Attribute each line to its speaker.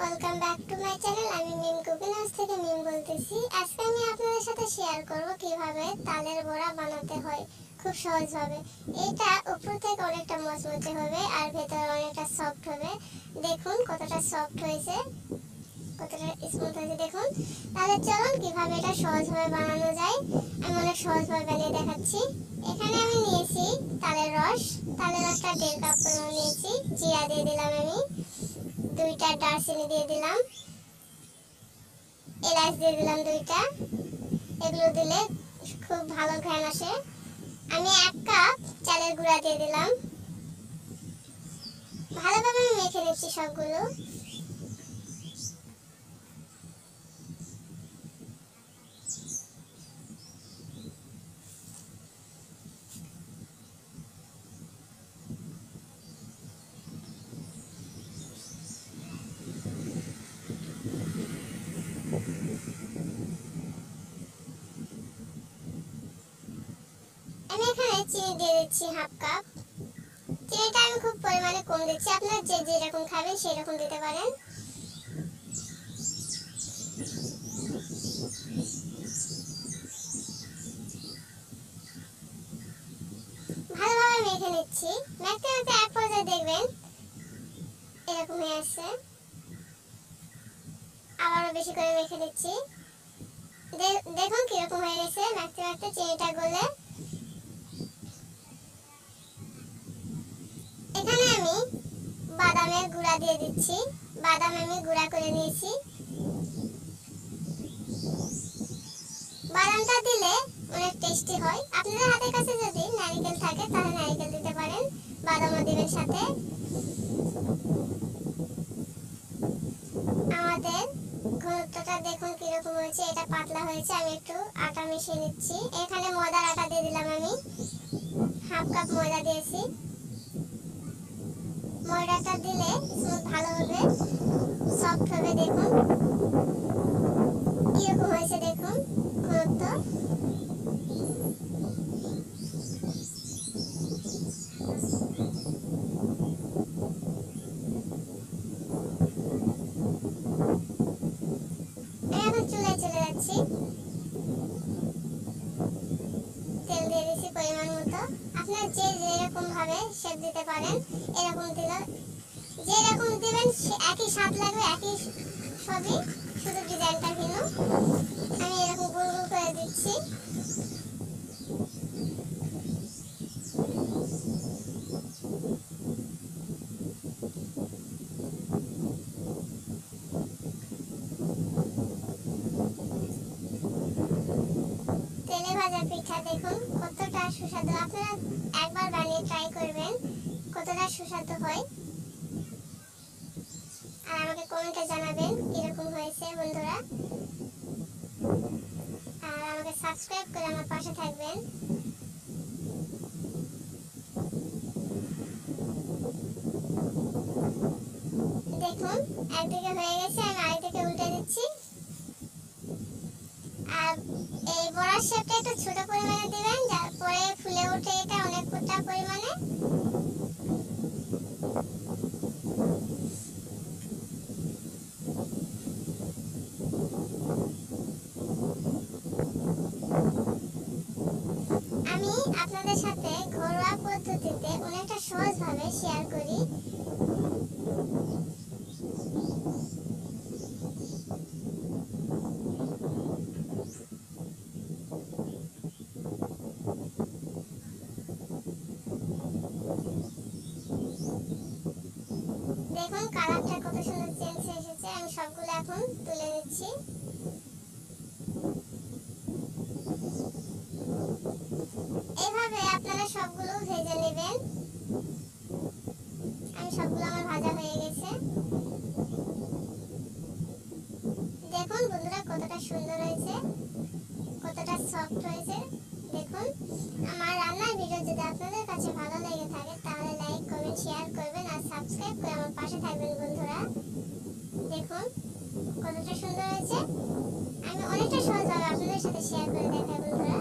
Speaker 1: Welcome back to my channel. আমি মিম cooking house থেকে মিম বলতেছি। আজকে আমি আপনাদের সাথে শেয়ার করব কিভাবে তালের বড়া বানাতে হয় খুব সহজভাবে। এটা উপর থেকে অনেকটা মচমচে হবে আর ভেতরে অনেকটা সফট হবে। দেখুন কতটা সফট হয়েছে, কতটা স্মুথ হয়েছে দেখুন। তাহলে চলুন কিভাবে এটা সহজভাবে বানানো যায় আমি অনেক সহজভাবে বানিয়ে দেখাচ্ছি। এখানে আমি নিয়েছি তালের রস। তালের রসটা 1.5 কাপ পরিমাণ নিয়েছি। জিরা দিয়ে দিলাম আমি, 2টা দারচিনি দিয়ে দিলাম, এলাচ দিয়ে দিলাম 2টা। এগুলো দিলে খুব ভালো ঘ্রাণ আসে। আমি 1 কাপ চালের গুঁড়া দিয়ে দিলাম। ভালোভাবে আমি মেখে নিচ্ছি সবগুলো। আমি এখানে চিনি দিয়ে দিচ্ছি 1/2 কাপ। চিনিটা আমি খুব পরিমাণে কম দিচ্ছি, আপনারা যে যেরকম খাবেন সেই রকম দিতে পারেন। ভালোভাবে মেখে নিচ্ছি। মাখতে মাখতে এক পর্যায়ে দেখবেন এরকম হয়ে আসছে। আবারও বেশি করে মেখে নিচ্ছি। দেখুন কিরকম হয়ে গেছে মাখতে মাখতে চিনিটা গলে। এখানে আমি বাদামের গুঁড়া দিয়ে দিচ্ছি। বাদাম আমি গুঁড়া করে নিয়েছি। বাদামটা দিলে অনেক টেস্টি হয়। আপনাদের হাতের কাছে যদি নারকেল থাকে তাহলে নারকেল দিতে পারেন, বাদামও দিবেন সাথে। আমাদের ঘনত্বটা দেখুন কিরকম হয়েছে, এটা পাতলা হয়েছে। আমি একটু আটা মিশিয়ে নিচ্ছি। এখানে ময়দার আটা দিয়ে দিলাম আমি, 1/2 কাপ ময়দা দিয়েছি। ময়দাটা দিলে স্মুথ ভালো হবে, সফট হবে। দেখুন কিরকম হয়েছে, দেখুন ঘনত্ব। এখন চুলায় চলে যাচ্ছি। তেল দিয়ে দিচ্ছি পরিমাণ মতো। আপনারা যে যেরকম ভাবে শেপ দিতে পারেন, এরকম দিলে যেরকম দিবেন একই স্বাদ লাগবে, একই সবই, শুধু ডিজাইনটা ভিন্ন। আমি এরকম গোল গোল করে দিচ্ছি। তেলে ভাজা পিঠা দেখুন কতটা সুস্বাদু। আপনারা একবার বানিয়ে ট্রাই করবেন কতটা সুস্বাদু হয়, আর আমাকে কমেন্টে জানাবেন কিরকম হয়েছে বন্ধুরা। আর আমাকে সাবস্ক্রাইব করে আমার পাশে থাকবেন। দেখুন একদিকে হয়ে গেছে, আমি আরেকদিকে উল্টে দিচ্ছি। আর এই বড়ার শেপটা একটু ছোট পরিমাণে দিবেন, যার পরে ফুলে ওঠে এটা অনেকটা পরিমাণে। আমি আপনাদের সাথে ঘরোয়া পদ্ধতিতে অনেকটা সহজভাবে শেয়ার করি। দেখুন কালারটা কত সুন্দর চেঞ্জ এসেছে। আমি সবগুলো এখন তুলে নিচ্ছি। এইভাবে আপনারা সবগুলো ভেজে নেবেন। আমি সবগুলো আমার ভাজা হয়ে গেছে। দেখুন বন্ধুরা কতটা সুন্দর হয়েছে, কতটা সফট হয়েছে। দেখুন আমার রান্নার ভিডিও যদি আপনাদের কাছে ভালো লেগে থাকে তাহলে লাইক কমেন্ট শেয়ার করবেন আর সাবস্ক্রাইব করে আমার পাশে থাকবেন বন্ধুরা। দেখুন কতটা সুন্দর হয়েছে। আমি অনেকটা সহজভাবে আপনাদের সাথে শেয়ার করে দেখাই বন্ধুরা।